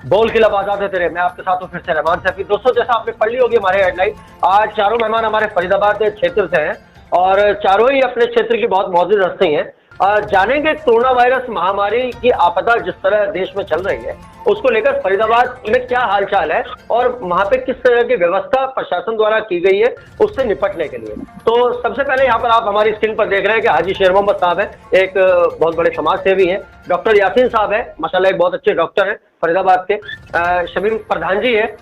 बोल खिलाफ आजाद है तेरे। मैं आपके साथ हूँ फिर से रहमान सैफी। दोस्तों, जैसा आपने पढ़ ली होगी हमारे हेडलाइन, आज चारों मेहमान हमारे फरीदाबाद क्षेत्र से हैं और चारों ही अपने क्षेत्र की बहुत मौजूद हस्ती हैं। जानेंगे कोरोना वायरस महामारी की आपदा जिस तरह देश में चल रही है उसको लेकर फरीदाबाद में क्या हालचाल है और वहां पे किस तरह की व्यवस्था प्रशासन द्वारा की गई है उससे निपटने के लिए। तो सबसे पहले यहाँ पर आप हमारी स्क्रीन पर देख रहे हैं कि हाजी शेर मोहम्मद साहब है, एक बहुत बड़े समाज सेवी हैं। डॉक्टर यासीन साहब है, माशाल्लाह एक बहुत अच्छे डॉक्टर हैं फरीदाबाद के। शमीम प्रधान जी है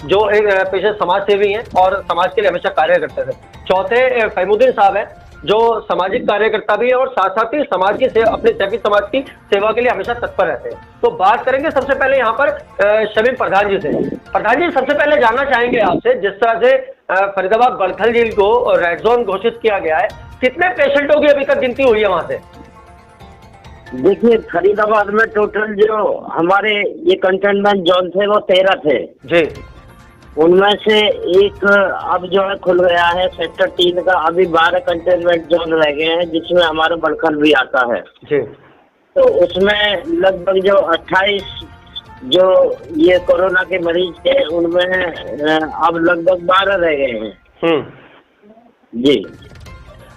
जो एक पेशे समाज सेवी हैं और समाज के लिए हमेशा कार्य करते थे। चौथे फहीमुद्दीन साहब है जो सामाजिक कार्यकर्ता भी है और साथ साथ ही समाज की अपने सैफी समाज की सेवा के लिए हमेशा तत्पर रहते हैं। तो बात करेंगे सबसे पहले यहाँ पर शमीम प्रधान जी से। प्रधान जी, सबसे पहले जानना चाहेंगे आपसे, जिस तरह से फरीदाबाद बड़खल झील को रेड जोन घोषित किया गया है, कितने पेशेंटों की अभी तक गिनती हुई है वहां से? देखिए, फरीदाबाद में टोटल जो हमारे ये कंटेनमेंट जोन थे वो 13 थे जी। उनमें से एक अब जो है खुल गया है सेक्टर 3 का। अभी 12 कंटेनमेंट जोन रह गए हैं जिसमें हमारा बड़खल भी आता है जी। तो उसमें लगभग जो 28 जो ये कोरोना के मरीज थे उनमें अब लगभग 12 रह गए हैं। जी।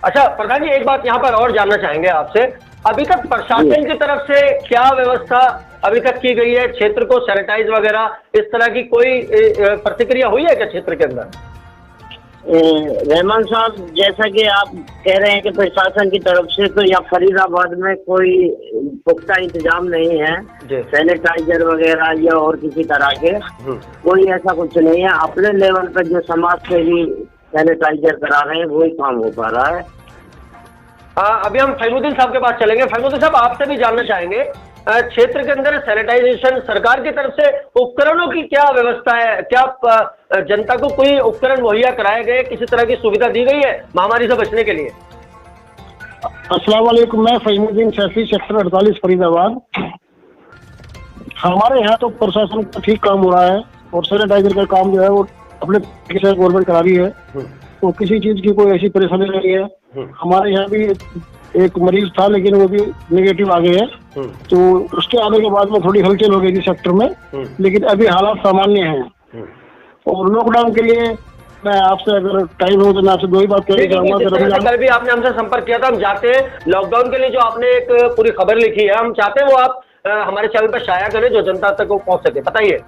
अच्छा प्रधान जी, एक बात यहाँ पर और जानना चाहेंगे आपसे, अभी तक प्रशासन की तरफ से क्या व्यवस्था अभी तक की गई है? क्षेत्र को सैनिटाइज वगैरह इस तरह की कोई प्रतिक्रिया हुई है क्या क्षेत्र के अंदर? रहमान साहब, जैसा कि आप कह रहे हैं कि प्रशासन की तरफ से, तो यहाँ फरीदाबाद में कोई पुख्ता इंतजाम नहीं है सैनिटाइजर वगैरह या और किसी तरह के, कोई ऐसा कुछ नहीं है। अपने लेवल पर जो समाज से ही सैनिटाइजर करा रहे हैं वही काम हो पा रहा है। अभी हम फहीमुद्दीन साहब के पास चलेंगे। फहीमुद्दीन साहब, आपसे भी जानना चाहेंगे, क्षेत्र के अंदर सैनिटाइजेशन सरकार की तरफ से उपकरणों की क्या व्यवस्था है? क्या जनता को कोई उपकरण मुहैया कराए गए, किसी तरह की सुविधा दी गई है महामारी से बचने के लिए? अस्सलाम वालेकुम, मैं फहीमुद्दीन सैफी, सेक्टर 48 फरीदाबाद। हमारे यहाँ तो प्रशासन का ठीक काम हो रहा है और सैनिटाइजर का काम जो है वो अपने गवर्नमेंट करा रही है, तो किसी चीज की कोई ऐसी परेशानी नहीं है। हमारे यहाँ भी एक मरीज था लेकिन वो भी नेगेटिव आ गए हैं, तो उसके आने के बाद में थोड़ी हलचल हो गई थी सेक्टर में, लेकिन अभी हालात सामान्य हैं। और लॉकडाउन के लिए मैं आपसे, अगर टाइम हो तो मैं आपसे दो ही बात कहना चाहूंगा। कल भी आपने हमसे संपर्क किया था, हम चाहते हैं लॉकडाउन के लिए जो आपने एक पूरी खबर लिखी है, हम चाहते हैं वो आप हमारे चैनल पर शाया करें जो जनता तक वो पहुंच सके। बताइए।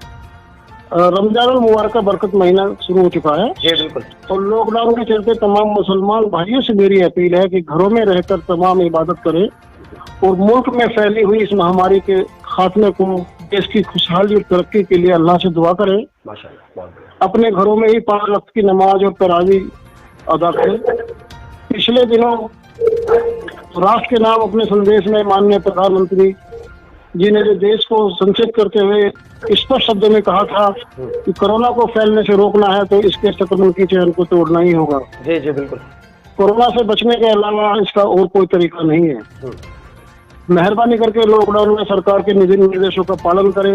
रमजान मुबारक का बरकत महीना शुरू हो चुका है जी बिल्कुल, और लॉकडाउन के चलते तमाम मुसलमान भाइयों से मेरी अपील है कि घरों में रहकर तमाम इबादत करें और मुल्क में फैली हुई इस महामारी के खात्मे को, देश की खुशहाली और तरक्की के लिए अल्लाह से दुआ करें। अपने घरों में ही 5 वक्त की नमाज और तरावी अदा करें। पिछले दिनों राष्ट्र के नाम अपने संदेश में माननीय प्रधानमंत्री जी ने जो देश को संचित करते हुए स्पष्ट शब्दों में कहा था कि कोरोना को फैलने से रोकना है तो इसके संक्रमण की चेन को तोड़ना ही होगा। जी जी बिल्कुल। कोरोना से बचने के अलावा इसका और कोई तरीका नहीं है। मेहरबानी करके लॉकडाउन में सरकार के निर्देशों का पालन करें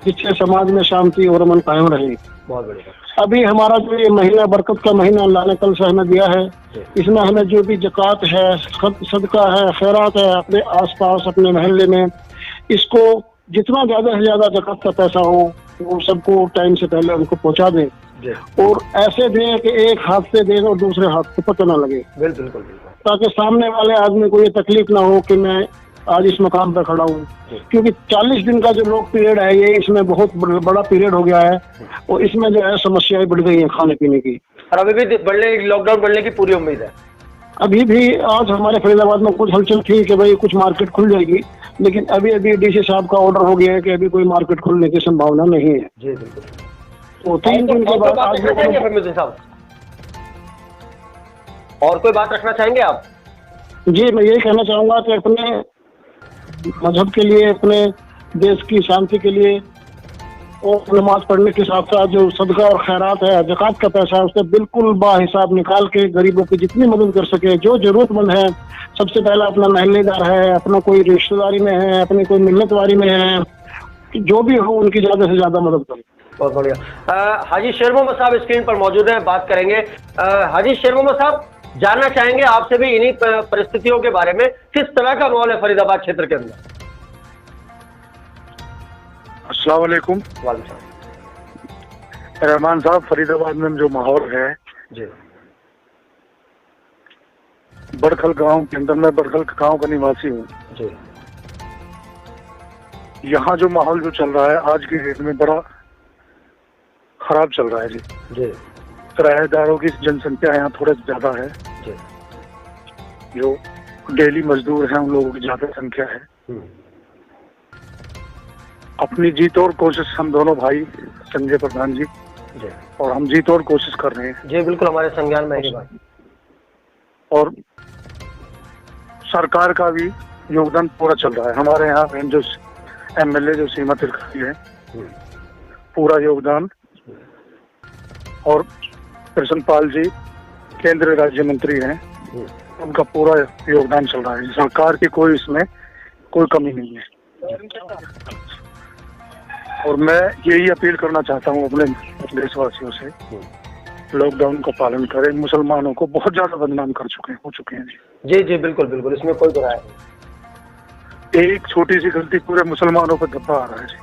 जिससे समाज में शांति और अमन कायम रहे। बहुत बढ़िया। अभी हमारा जो ये महीना बरकत का महीना अल्लाह ने कल से हमें दिया है, इसमें हमें जो भी ज़कात है, सदका है, खैरात है, अपने आसपास अपने मोहल्ले में इसको जितना ज्यादा से ज्यादा ज़कात का पैसा हो वो सबको टाइम से पहले उनको पहुंचा दें और ऐसे दें कि एक हाथ से दें और दूसरे हाथ को पता ना लगे, बिल्कुल, ताकि सामने वाले आदमी को ये तकलीफ ना हो कि मैं आज इस मकाम पर खड़ा हूँ। क्योंकि 40 दिन का जो लॉक पीरियड है ये इसमें बहुत बड़ा पीरियड हो गया है और इसमें जो है समस्याएं बढ़ गई हैं खाने पीने की, और अभी भी लॉकडाउन बढ़ने की पूरी उम्मीद है। अभी भी आज हमारे फरीदाबाद में कुछ हलचल थी कि भाई कुछ मार्केट खुल जाएगी, लेकिन अभी डीसी साहब का ऑर्डर हो गया है कि अभी कोई मार्केट खुलने की संभावना नहीं है। जी बिल्कुल। तो 3 दिन के बाद आज साहब और कोई बात रखना चाहेंगे आप? जी, मैं यही कहना चाहूंगा कि अपने मजहब के लिए, अपने देश की शांति के लिए और नमाज पढ़ने के साथ साथ जो सदका और खैरात है, ज़कात का पैसा है, उससे बिल्कुल बाहिसाब निकाल के गरीबों की जितनी मदद कर सके, जो जरूरतमंद है, सबसे पहला अपना महल्लेदार है, अपना कोई रिश्तेदारी में है, अपनी कोई मिल्लतवारी में है, जो भी हो उनकी ज्यादा से ज्यादा मदद करें। बहुत बढ़िया। हाजी शेर मोहम्मद साहब स्क्रीन पर मौजूद हैं, बात करेंगे। हाजी शेर मोहम्मद साहब, जानना चाहेंगे आपसे भी इन्हीं परिस्थितियों के बारे में, किस तरह का माहौल है फरीदाबाद क्षेत्र के अंदर? अस्सलाम वालेकुम। रहमान साहब, फरीदाबाद में जो माहौल है जी, बड़खल गांव के अंदर, मैं बड़खल गांव का निवासी हूँ जी, यहाँ जो माहौल जो चल रहा है आज की डेट में बड़ा खराब चल रहा है जी। जी, किराएदारों की जनसंख्या यहाँ थोड़ा ज्यादा है जी, जो डेली मजदूर हैं उन लोगों की ज्यादा संख्या है। अपनी जीत और कोशिश हम दोनों भाई संजय प्रधान जी जी, और हम जीत और कोशिश कर रहे हैं जी, बिल्कुल हमारे संज्ञान में है बात। और सरकार का भी योगदान पूरा चल रहा है। हमारे यहाँ जो एमएलए जो सीमा त्रिखी है पूरा योगदान, और कृष्णपाल जी केंद्रीय राज्य मंत्री हैं उनका पूरा योगदान चल रहा है। सरकार की कोई इसमें कोई कमी नहीं है। और मैं यही अपील करना चाहता हूँ अपने देशवासियों से, लॉकडाउन का पालन करें। मुसलमानों को बहुत ज्यादा बदनाम हो चुके हैं जी। जी, जी, बिल्कुल बिल्कुल, इसमें कोई बुराई नहीं। एक छोटी सी गलती पूरे मुसलमानों पर धब्बा आ रहा है जी।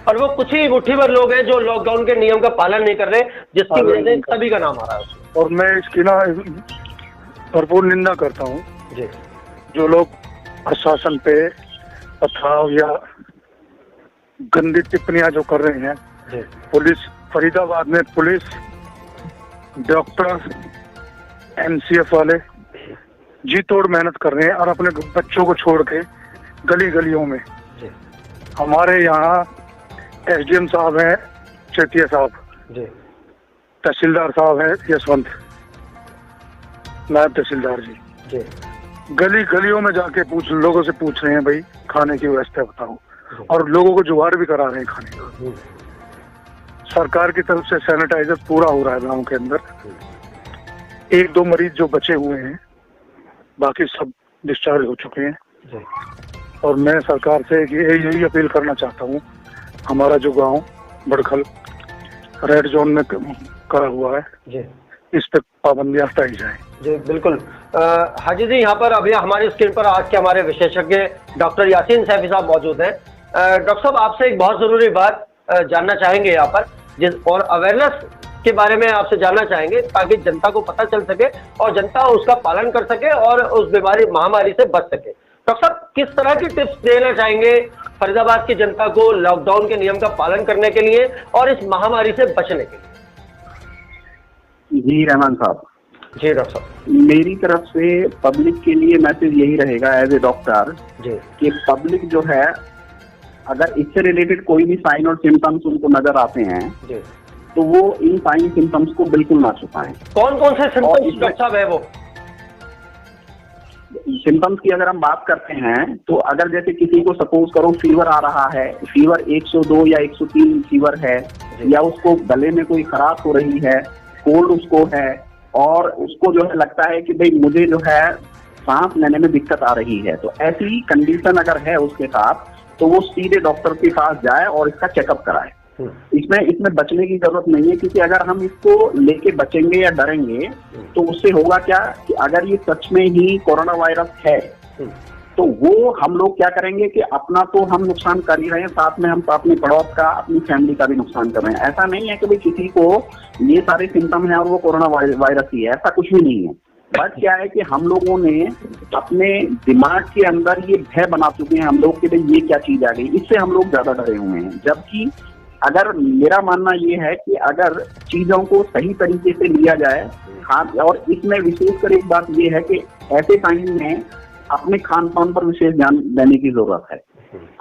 और वो कुछ ही मुट्ठी भर लोग हैं जो लॉकडाउन के नियम का पालन नहीं कर रहे, जिसकी वजह से सभी का नाम आ रहा है उसमें। और मैं इसकी ना भरपूर निंदा करता हूँ जी, जो लोग प्रशासन पे पथराव या गंदी टिप्पणियां जो कर रहे हैं। जी, पुलिस, फरीदाबाद में पुलिस, डॉक्टर, एनसीएफ वाले जी तोड़ मेहनत कर रहे हैं और अपने बच्चों को छोड़ के गली गलियों में। जी, हमारे यहाँ एसडीएम साहब हैं चेतिया साहब, जी, तहसीलदार साहब हैं यशवंत, नायब तहसीलदार जी, जी, गली गलियों में जाके लोगों से पूछ रहे हैं भाई खाने की व्यवस्था बताओ, और लोगों को जुगाड़ भी करा रहे हैं खाने का। सरकार की तरफ से सैनिटाइजर पूरा हो रहा है गांव के अंदर। एक दो मरीज जो बचे हुए हैं, बाकी सब डिस्चार्ज हो चुके हैं। जी, और मैं सरकार से यही अपील करना चाहता हूँ, हमारा जो गांव बड़खल रेड जोन में करा हुआ है जी, इस पे पाबंदियां हटाई जाए। जी, बिल्कुल। हाजी जी, यहाँ पर अभी हमारी स्क्रीन पर आज के हमारे विशेषज्ञ डॉक्टर यासीन सैफी साहब मौजूद हैं। डॉक्टर साहब, आपसे एक बहुत जरूरी बात जानना चाहेंगे यहाँ पर, और अवेयरनेस के बारे में आपसे जानना चाहेंगे ताकि जनता को पता चल सके और जनता उसका पालन कर सके और उस बीमारी महामारी से बच सके। डॉक्टर साहब, किस तरह की टिप्स देना चाहेंगे फरीदाबाद की जनता को लॉकडाउन के नियम का पालन करने के लिए और इस महामारी से बचने के लिए? जी रहमान साहब। जी डॉक्टर साहब, मेरी तरफ से पब्लिक के लिए मैसेज यही रहेगा एज ए डॉक्टर कि पब्लिक जो है, अगर इससे रिलेटेड कोई भी साइन और सिम्टम्स उनको नजर आते हैं तो वो इन साइन सिम्टम्स को बिल्कुल ना छुपाएं। कौन कौन से सिम्टम्स डॉक्टर साहब है वो? सिम्टम्स की अगर हम बात करते हैं तो अगर जैसे किसी को सपोज करो फीवर आ रहा है, फीवर 102 या 103 फीवर है, या उसको गले में कोई खराश हो रही है, कोल्ड उसको है, और उसको जो है लगता है कि भाई मुझे जो है सांस लेने में दिक्कत आ रही है, तो ऐसी कंडीशन अगर है उसके साथ तो वो सीधे डॉक्टर के पास जाए और इसका चेकअप कराए। इसमें बचने की जरूरत नहीं है, क्योंकि अगर हम इसको लेके बचेंगे या डरेंगे तो उससे होगा क्या कि अगर ये सच में ही कोरोना वायरस है तो वो हम लोग क्या करेंगे कि अपना तो हम नुकसान कर ही रहे हैं, साथ में हम अपने पड़ोस का, अपनी फैमिली का भी नुकसान कर रहे हैं। ऐसा नहीं है कि भाई किसी को ये सारे सिम्टम है और वो कोरोना वायरस ही है, ऐसा कुछ भी नहीं है। बट क्या है कि हम लोगों ने अपने दिमाग के अंदर ये भय बना चुके हैं हम लोग कि भाई ये क्या चीज आ गई, इससे हम लोग ज्यादा डरे हुए हैं। जबकि अगर मेरा मानना ये है कि अगर चीजों को सही तरीके से लिया जाए, और इसमें विशेषकर एक बात ये है कि ऐसे टाइम में अपने खान पान पर विशेष ध्यान देने की जरूरत है।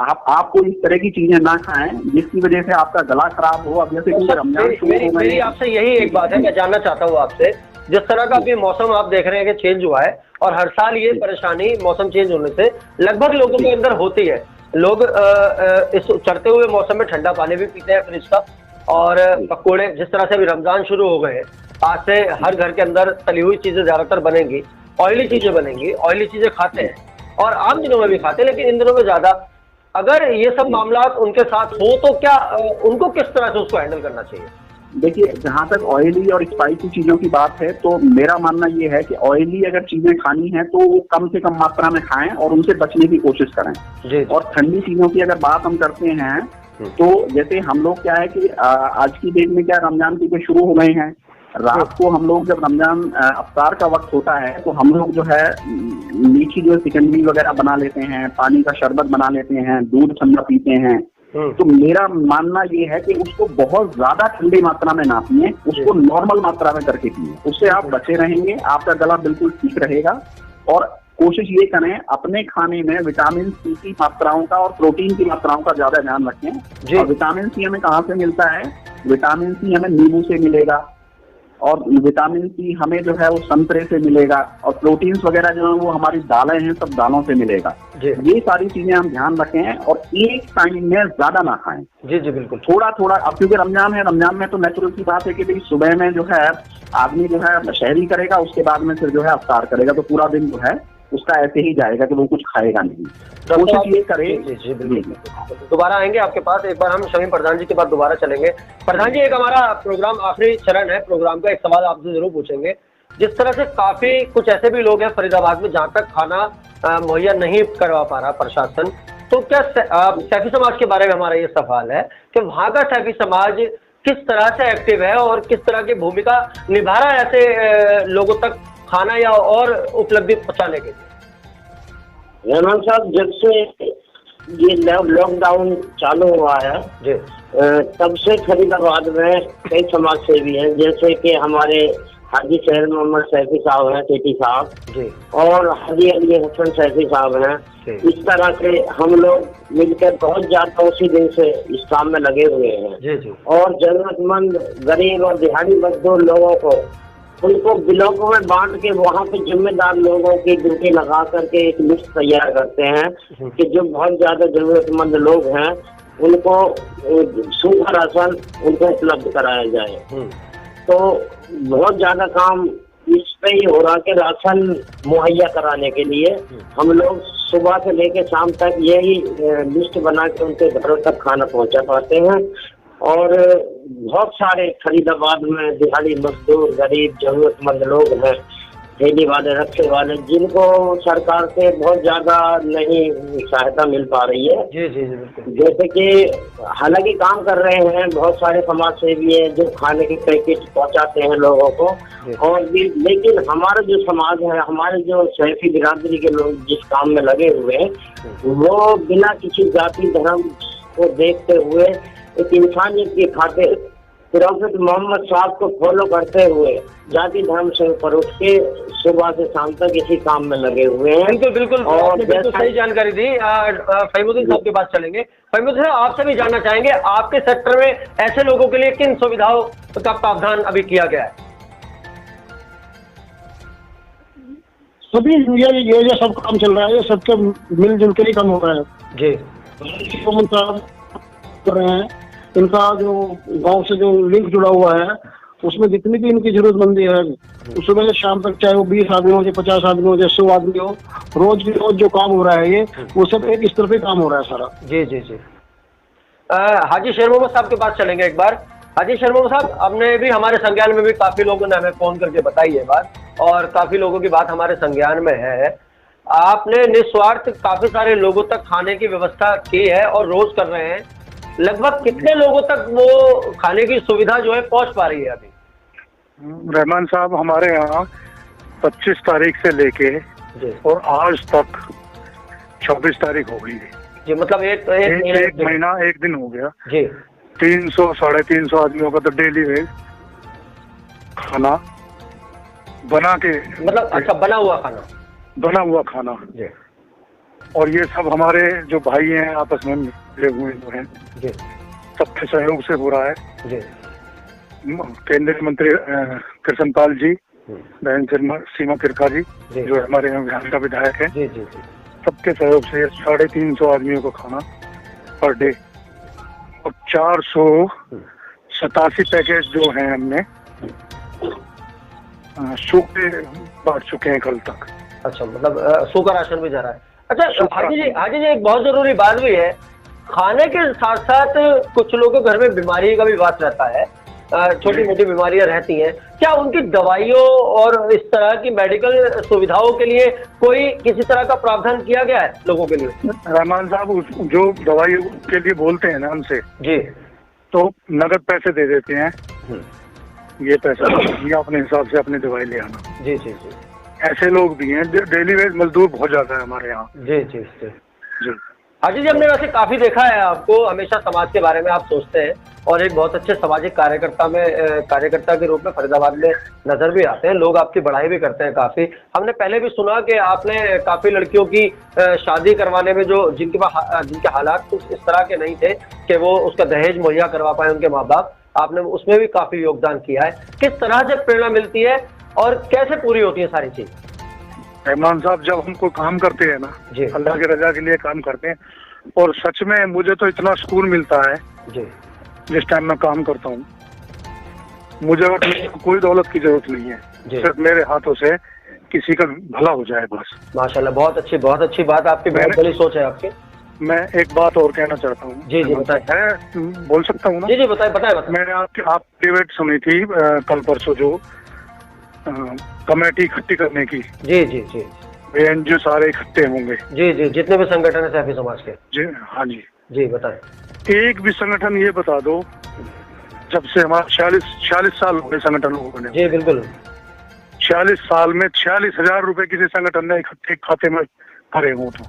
आपको इस तरह की चीजें ना खाएं जिसकी वजह से आपका गला खराब हो। अब जैसे मेरी आपसे यही एक बात है, मैं जानना चाहता हूँ आपसे, जिस तरह का अभी मौसम आप देख रहे हैं कि चेंज हुआ है, और हर साल ये परेशानी मौसम चेंज होने से लगभग लोगों के अंदर होती है। लोग इस चढ़ते हुए मौसम में ठंडा पानी भी पीते हैं फ्रिज का, और पकौड़े, जिस तरह से अभी रमजान शुरू हो गए हैं, आज से हर घर के अंदर तली हुई चीजें ज्यादातर बनेंगी, ऑयली चीजें बनेंगी, ऑयली चीजें खाते हैं और आम दिनों में भी खाते हैं, लेकिन इन दिनों में ज्यादा। अगर ये सब मामला उनके साथ हो तो क्या उनको किस तरह से उसको हैंडल करना चाहिए? देखिए, जहां तक ऑयली और स्पाइसी चीजों की बात है तो मेरा मानना ये है कि ऑयली अगर चीजें खानी है तो वो कम से कम मात्रा में खाएं और उनसे बचने की कोशिश करें। और ठंडी चीजों की अगर बात हम करते हैं तो जैसे हम लोग क्या है कि आज की डेट में क्या रमजान की शुरू हो गए हैं, रात को हम लोग जब रमजान अफ्तार का वक्त होता है तो हम लोग जो है मीठी जो सिकंजी वगैरह बना लेते हैं, पानी का शरबत बना लेते हैं, दूध ठंडा पीते हैं। तो मेरा मानना ये है कि उसको बहुत ज्यादा ठंडी मात्रा में ना पिए, उसको नॉर्मल मात्रा में करके पिए, उससे आप बचे रहेंगे, आपका गला बिल्कुल ठीक रहेगा। और कोशिश ये करें अपने खाने में विटामिन सी की मात्राओं का और प्रोटीन की मात्राओं का ज्यादा ध्यान रखें। और विटामिन सी हमें कहाँ से मिलता है? विटामिन सी हमें नींबू से मिलेगा, और विटामिन सी हमें जो है वो संतरे से मिलेगा, और प्रोटीन्स वगैरह जो है वो हमारी दालें हैं सब दालों से मिलेगा। ये सारी चीजें हम ध्यान रखें और एक टाइम में ज्यादा ना खाएं। जी जी बिल्कुल। थोड़ा थोड़ा, अब क्योंकि रमजान है, रमजान में तो नेचुरल की बात है कि भाई सुबह में जो है आदमी जो है शहरी करेगा, उसके बाद में फिर जो है अफ्तार करेगा, तो पूरा दिन जो है उसका ऐसे ही जाएगा कि वो कुछ खाएगा नहीं। कोशिश ये करें। दोबारा आएंगे आपके पास, एक बार हम शमीम प्रधान जी के बाद दोबारा चलेंगे। प्रधान जी, एक हमारा प्रोग्राम आखिरी चरण है प्रोग्राम का, एक सवाल आपसे जरूर पूछेंगे। जिस तरह से काफी कुछ ऐसे भी लोग हैं फरीदाबाद में जहाँ तक खाना मुहैया नहीं करवा पा रहा प्रशासन, तो क्या सैफी समाज के बारे में हमारा ये सवाल है कि वहाँ का सैफी समाज किस तरह से एक्टिव है और किस तरह की भूमिका निभा रहा है ऐसे लोगों तक खाना या और उपलब्धि पहुंचाने के लिए? रहमान साहब, जब से ये लॉकडाउन चालू हुआ है तब से फरीदाबाद में कई समाज सेवी हैं, जैसे कि हमारे हाजी शहर मोहम्मद सैफी साहब हैं, टीटी साहब, और हाजी अली हसन सैफी साहब हैं। इस तरह से हम लोग मिलकर बहुत ज्यादा उसी दिन से इस काम में लगे हुए हैं। और जरूरतमंद गरीब और दिहाड़ी मजदूर लोगों को उनको ब्लॉकों में बांट के वहाँ पे जिम्मेदार लोगों की ड्यूटी लगा करके एक लिस्ट तैयार करते हैं कि जो बहुत ज्यादा जरूरतमंद लोग हैं उनको सूखा राशन उनको उपलब्ध कराया जाए। तो बहुत ज्यादा काम इस पे ही हो रहा कि राशन मुहैया कराने के लिए हम लोग सुबह से लेकर शाम तक यही लिस्ट बना के उनके घरों तक खाना पहुंचा पाते हैं। और बहुत सारे फरीदाबाद में दिहाड़ी मजदूर, गरीब, जरूरतमंद लोग हैं, ठेली वाले, रखे वाले, जिनको सरकार से बहुत ज्यादा नहीं सहायता मिल पा रही है। जी जी बिल्कुल। जैसे कि हालांकि काम कर रहे हैं बहुत सारे समाज सेवी हैं जो खाने के पैकेट पहुंचाते हैं लोगों को, और भी, लेकिन हमारा जो समाज है, हमारे जो सैफी बिरादरी के लोग जिस काम में लगे हुए हैं, वो बिना किसी जाति धर्म को देखते हुए एक इंसानियत की खातिर प्रॉफेट मोहम्मद साहब को फॉलो करते हुए जाति धर्म से ऊपर उठ के सुबह से शाम तक इसी काम में लगे हुए हैं। बिल्कुल बिल्कुल, और बिल्कुल सही जानकारी दी। फहीमुद्दीन साहब के पास चलेंगे। फहीमुद्दीन साहब, आपसे भी जानना चाहेंगे आपके सेक्टर में ऐसे लोगों के लिए किन सुविधाओं का प्रावधान अभी किया गया है? सभी ये जो सब काम चल रहा है, ये सबके मिलजुल के ही काम हो रहा है। जी, साहब कर रहे हैं, इनका जो गांव से जो लिंक जुड़ा हुआ है उसमें जितनी भी इनकी जरूरतमंदी है, सुबह से शाम तक, चाहे वो 20 आदमी हो, 50 आदमी हो, 100 आदमी हो, रोज जो काम हो रहा है ये वो सब एक इस तरफ ही काम हो रहा है सारा। जी जी जी। हाजी शेर मोहम्मद साहब के पास चलेंगे एक बार। हाजी शेर मोहम्मद साहब, हमने भी हमारे संज्ञान में भी काफी लोगों ने हमें फोन करके बताई है बात, और काफी लोगों की बात हमारे संज्ञान में है। आपने निस्वार्थ काफी सारे लोगों तक खाने की व्यवस्था की है और रोज कर रहे हैं। लगभग कितने लोगों तक वो खाने की सुविधा जो है पहुंच पा रही है अभी? रहमान साहब, हमारे यहाँ 25 तारीख से लेके और आज तक 26 तारीख हो गई है जी। मतलब एक महीना, एक दिन हो गया जी। 300 साढ़े 300 आदमियों का तो डेली वेज खाना बना के, मतलब अच्छा बना हुआ खाना जी। और ये सब हमारे जो भाई हैं आपस में मिले हुए जो हैं जी, सबके सहयोग से हो रहा है जी। केंद्रीय मंत्री कृष्णपाल जी, बहन सीमा किरका जी जो हमारे यहाँ बिहार का विधायक है, जी जी जी, सबके सहयोग से 350 आदमियों को खाना पर डे, और 487 पैकेज जो हैं हमने सूखे बांट चुके हैं कल तक। अच्छा, मतलब सूखा राशन भी जा रहा है। अच्छा हाजी जी एक बहुत जरूरी बात भी है, खाने के साथ साथ कुछ लोगों के घर में बीमारी का भी बात रहता है, छोटी मोटी बीमारियां रहती हैं, क्या उनकी दवाइयों और इस तरह की मेडिकल सुविधाओं के लिए कोई किसी तरह का प्रावधान किया गया है लोगों के लिए? रहमान साहब, जो दवाइयों के लिए बोलते हैं ना हमसे जी, तो नगद पैसे दे देते हैं, ये पैसा ये अपने हिसाब से अपनी दवाई ले आना। जी जी जी, ऐसे लोग भी हैं, डेली वेज मजदूर बहुत ज्यादा है हमारे यहाँ। जी जी जी जी हाजी जी, हमने वैसे काफी देखा है आपको, हमेशा समाज के बारे में आप सोचते हैं और एक बहुत अच्छे सामाजिक कार्यकर्ता के रूप में फरीदाबाद में नजर भी आते हैं। लोग आपकी बढ़ाई भी करते हैं काफी। हमने पहले भी सुना कि आपने काफी लड़कियों की शादी करवाने में जो जिनके हालात कुछ इस तरह के नहीं थे कि वो उसका दहेज मुहैया करवा पाए उनके माँ बाप, आपने उसमें भी काफी योगदान किया है। किस तरह से प्रेरणा मिलती है और कैसे पूरी होती है सारी चीज? रहमान साहब, जब हम कोई काम करते हैं ना, अल्लाह की रजा के लिए काम करते हैं, और सच में मुझे तो इतना सुकून मिलता है जी, जिस टाइम मैं काम करता हूँ। मुझे कोई दौलत की जरूरत नहीं है, सिर्फ मेरे हाथों से किसी का भला हो जाए बस। माशाल्लाह, बहुत अच्छी बात आपकी, बहुत बड़ी सोच है आपकी। मैं एक बात और कहना चाहता हूँ। जी जी बताए। बोल सकता हूँ ना? जी जी बताए। मैंने आप डिबेट सुनी थी कल परसों, जो कमेटी इकट्ठी करने की। जी जी जी, एनजीओ सारे इकट्ठे होंगे। जी जी, जितने भी संगठन है सैफी समाज के। जी हाँ जी जी बताए। एक भी संगठन, ये बता दो, जब से हमारे 46 साल हो गए संगठन को बने। जी बिल्कुल। 46 साल में 46,000 रुपए किसी संगठन ने इकट्ठे खाते में भरे हों तो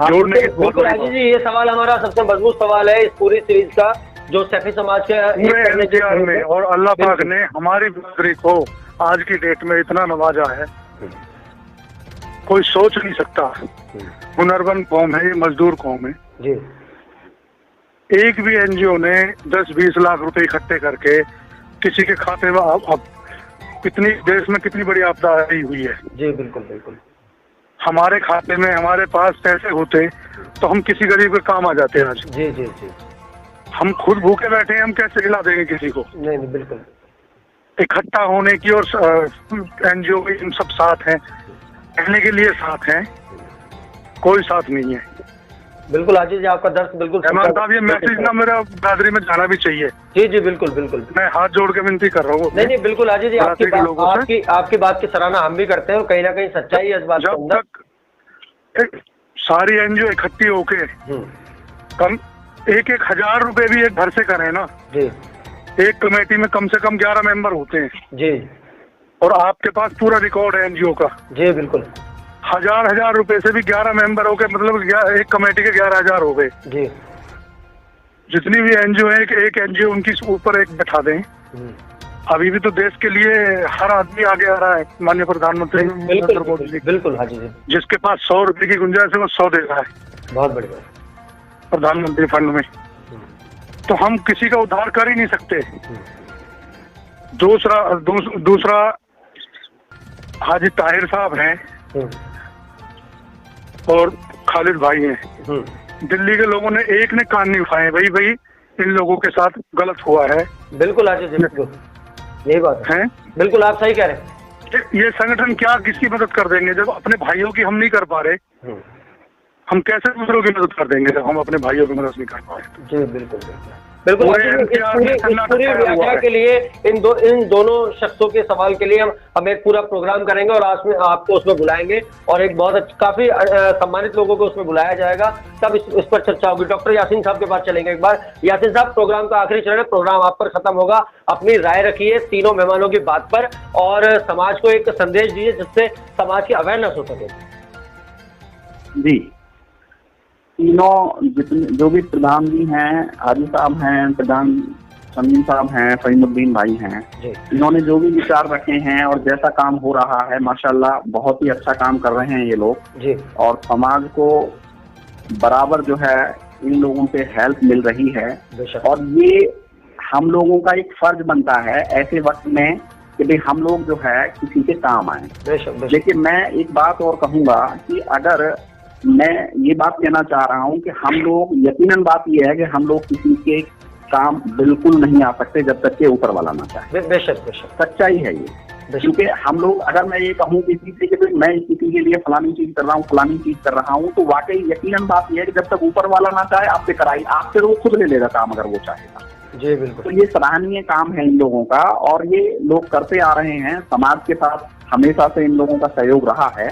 जोड़ने की। बिल्कुल राजीव जी, ये सवाल हमारा सबसे मजबूत सवाल है इस पूरी सीरीज का, जो सैफी समाज के पूरे में। और अल्लाह पाक ने हमारी बिरादरी को आज की डेट में इतना नवाजा है, कोई सोच नहीं सकता। हुनरमंद कौम है ये, मजदूर कौम है जी। एक भी एनजीओ ने 10-20 लाख रुपए इकट्ठे करके किसी के खाते में, अब कितनी देश में कितनी बड़ी आपदा आई हुई है। जी बिल्कुल बिल्कुल। हमारे खाते में, हमारे पास पैसे होते तो हम किसी गरीब के काम आ जाते आज। जी जी जी। हम खुद भूखे बैठे हैं, हम कैसे खिला देंगे किसी को? नहीं बिल्कुल। इकट्ठा होने की, और एनजीओ के इन सब साथ हैं, कहने के लिए साथ हैं, कोई साथ नहीं है। बिल्कुल आजीज जी, आपका दर्द बिल्कुल। रहमान साहब, ये मैसेज ना मेरा बिरादरी में जाना भी चाहिए। जी जी बिल्कुल बिल्कुल। मैं हाथ जोड़ के विनती कर रहा हूँ। नहीं बिल्कुल आजीज जी, आपकी बात की सराहना हम भी करते हैं, कहीं ना कहीं सच्चाई है इस बात के अंदर। जब तक सारी एनजीओ इकट्ठी होके कम 1,000 रुपए भी एक घर से करें ना जी, एक कमेटी में कम से कम 11 मेंबर होते हैं जी, और आपके पास पूरा रिकॉर्ड है एनजीओ का। जी बिल्कुल। 1,000 रुपए से भी 11 मेंबर हो गए, मतलब एक कमेटी के 11,000 हो गए जी। जितनी भी एनजीओ है, एक एनजीओ उनकी ऊपर एक बैठा दें। अभी भी तो देश के लिए हर आदमी आगे आ रहा है। माननीय प्रधानमंत्री नरेंद्र मोदी, बिल्कुल हाजी जी, जिसके पास 100 रुपए की गुंजाइश है वो 100 दे रहा है। बहुत बढ़िया। प्रधानमंत्री फंड में तो हम किसी का उद्धार कर ही नहीं सकते। दूसरा हाजी ताहिर साहब हैं और खालिद भाई हैं। दिल्ली के लोगों ने एक ने कान नहीं उठाए, भाई इन लोगों के साथ गलत हुआ है। बिल्कुल हाजी जी, बिल्कुल यही बात है। बिल्कुल आप सही कह रहे हैं। ये संगठन क्या किसकी मदद कर देंगे जब अपने भाइयों की हम नहीं कर पा रहे? हम कैसे दूसरों की मदद कर देंगे जब हम अपने भाइयों की मदद नहीं कर पा रहे? जी बिल्कुल बिल्कुल। इस पूरी व्याख्या के लिए इन दोनों शख्सों के सवाल के लिए हम एक पूरा प्रोग्राम करेंगे और आज में आपको उसमें बुलाएंगे और एक बहुत काफी सम्मानित लोगों को उसमें बुलाया जाएगा, तब इस पर चर्चा होगी। डॉक्टर यासीन साहब के पास चलेंगे एक बार। यासीन साहब, प्रोग्राम का आखिरी चरण है, प्रोग्राम आप पर खत्म होगा, अपनी राय रखिए तीनों मेहमानों की बात पर और समाज को एक संदेश दीजिए जिससे समाज की अवेयरनेस हो सके। जी, तीनों जितने जो भी प्रधान जी हैं, हाजी साहब हैं, प्रधान शमीम साहब हैं, फहीमुद्दीन भाई हैं, इन्होंने जो भी विचार रखे हैं और जैसा काम हो रहा है, माशाल्लाह बहुत ही अच्छा काम कर रहे हैं ये लोग जी। और समाज को बराबर जो है इन लोगों से हेल्प मिल रही है और ये हम लोगों का एक फर्ज बनता है ऐसे वक्त में कि भाई हम लोग जो है किसी के काम आए। लेकिन मैं एक बात और कहूँगा कि अगर मैं ये बात कहना चाह रहा हूँ कि हम लोग, यकीनन बात ये है कि हम लोग किसी के काम बिल्कुल नहीं आ सकते जब तक के ऊपर वाला ना चाहे। बेशक सच्चाई है ये। क्योंकि हम लोग, अगर मैं ये कहूँ किसी से कि मैं किसी के लिए फलानी चीज कर रहा हूँ, फलानी चीज कर रहा हूँ, तो वाकई यकीनन बात यह है कि जब तक ऊपर वाला ना चाहे आपसे कराई, आपसे वो खुद ले लेगा काम अगर वो चाहेगा। जी बिल्कुल। तो ये सराहनीय काम है इन लोगों का, और ये लोग करते आ रहे हैं। समाज के साथ हमेशा से इन लोगों का सहयोग रहा है।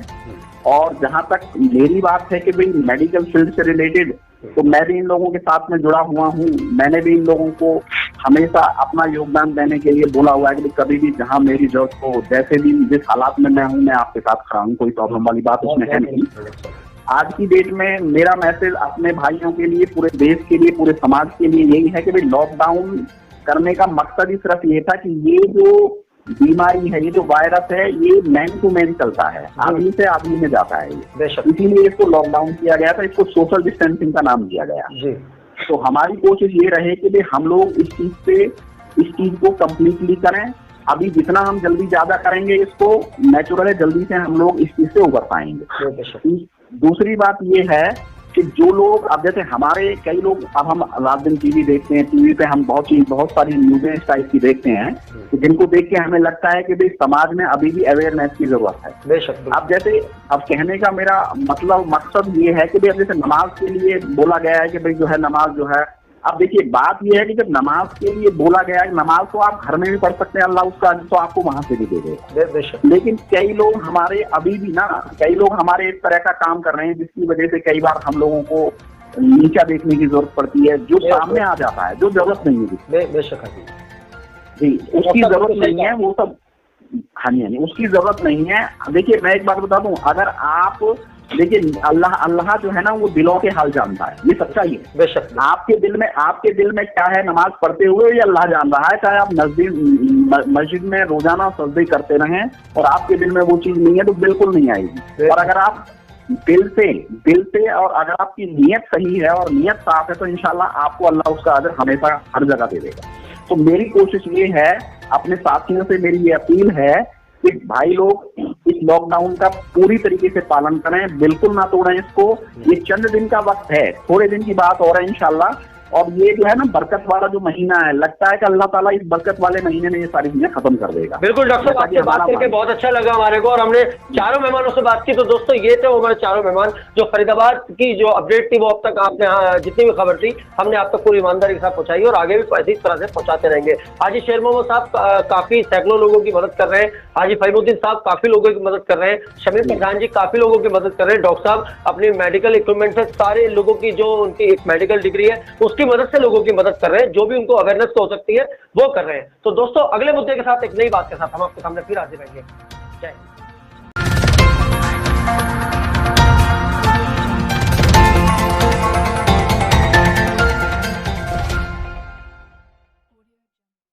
और जहां तक मेरी बात है कि भाई मेडिकल फील्ड से रिलेटेड, तो मैं भी इन लोगों के साथ में जुड़ा हुआ हूँ। मैंने भी इन लोगों को हमेशा अपना योगदान देने के लिए बोला हुआ है कि कभी भी जहां मेरी जरूरत हो, जैसे भी जिस हालात में मैं हूँ, मैं आपके साथ खड़ा हूँ। कोई प्रॉब्लम वाली बात उसमें है नहीं। आज की डेट में मेरा मैसेज अपने भाइयों के लिए, पूरे देश के लिए, पूरे समाज के लिए यही है कि भाई लॉकडाउन करने का मकसद ही सिर्फ ये था कि ये जो बीमारी है, ये जो वायरस है, ये मैन टू मैन चलता है, आदमी से आदमी में जाता है ये। इसीलिए इसको लॉकडाउन किया गया था, इसको सोशल डिस्टेंसिंग का नाम दिया गया जी। तो हमारी कोशिश ये रहे कि भाई हम लोग इस चीज को कंप्लीटली करें। अभी जितना हम जल्दी ज्यादा करेंगे इसको, नेचुरल है, जल्दी से हम लोग इस चीज से उबर पाएंगे। दूसरी बात ये है कि जो लोग, अब जैसे हमारे कई लोग, अब हम रात दिन टीवी देखते हैं, टीवी पे हम बहुत सारी न्यूज़ें इस टाइप की देखते हैं, तो जिनको देख के हमें लगता है कि भाई समाज में अभी भी अवेयरनेस की जरूरत है। बेशक। अब जैसे, अब कहने का मेरा मकसद ये है कि भाई अब जैसे नमाज के लिए बोला गया है कि भाई जो है नमाज जो है, अब देखिए बात यह है कि जब नमाज के लिए बोला गया है, नमाज तो आप घर में भी पढ़ सकते हैं, अल्लाह उसका तो आपको वहां से भी दे देगा। लेकिन कई लोग हमारे अभी भी ना, कई लोग हमारे इस तरह का काम कर रहे हैं जिसकी वजह से कई बार हम लोगों को नीचा देखने की जरूरत पड़ती है, जो सामने आ जाता है, जो जरूरत नहीं है। बेशक जी, उसकी जरूरत नहीं है, वो सब। हाँ जी, उसकी जरूरत नहीं है। देखिए मैं एक बात बता दूं, अगर आप देखिए, अल्लाह जो है ना, वो दिलों के हाल जानता है, ये सच्चाई है। बेशक। आपके दिल में क्या है, नमाज पढ़ते हुए ये अल्लाह जान रहा है। चाहे आप मस्जिद में रोजाना सजदे करते रहें और आपके दिल में वो चीज नहीं है, तो बिल्कुल नहीं आएगी। और अगर आप दिल से और अगर आपकी नीयत सही है और नीयत साफ है, तो इंशाल्लाह आपको अल्लाह उसका अजर हमेशा हर जगह दे देगा। तो मेरी कोशिश ये है, अपने साथियों से मेरी ये अपील है कि भाई लोग इस लॉकडाउन का पूरी तरीके से पालन करें, बिल्कुल ना तोड़ें इसको। ये चंद दिन का वक्त है, थोड़े दिन की बात और है इंशाल्लाह। और ये जो है ना बरकत वाला जो महीना है, लगता है कि अल्लाह ताला इस बरकत वाले महीने में ये सारी चीजें खत्म कर देगा। बिल्कुल डॉक्टर साहब, आपसे बात करके बहुत अच्छा लगा हमारे को, और हमने चारों मेहमानों से बात की। तो दोस्तों ये थे वो हमारे चारों मेहमान, जो फरीदाबाद की जो अपडेट थी वो अब तक आपने जितनी भी खबर थी हमने आप तक पूरी ईमानदारी के साथ पहुंचाई, और आगे भी इस तरह से पहुंचाते रहेंगे। हाजी शेर मोहम्मद साहब काफी सैकड़ों लोगों की मदद कर रहे हैं, हाजी फहीमुद्दीन साहब काफी लोगों की मदद कर रहे हैं, शमीर प्रधान जी काफी लोगों की मदद कर रहे हैं, डॉक्टर साहब अपनी मेडिकल इक्विपमेंट से सारे लोगों की जो उनकी एक मेडिकल डिग्री है उसकी मदद से लोगों की मदद कर रहे हैं, जो भी उनको अवेयरनेस हो सकती है वो कर रहे हैं। तो दोस्तों अगले मुद्दे के साथ, एक नई बात के साथ हम आपके सामने फिर हाजिर रहेंगे। जय हिंद।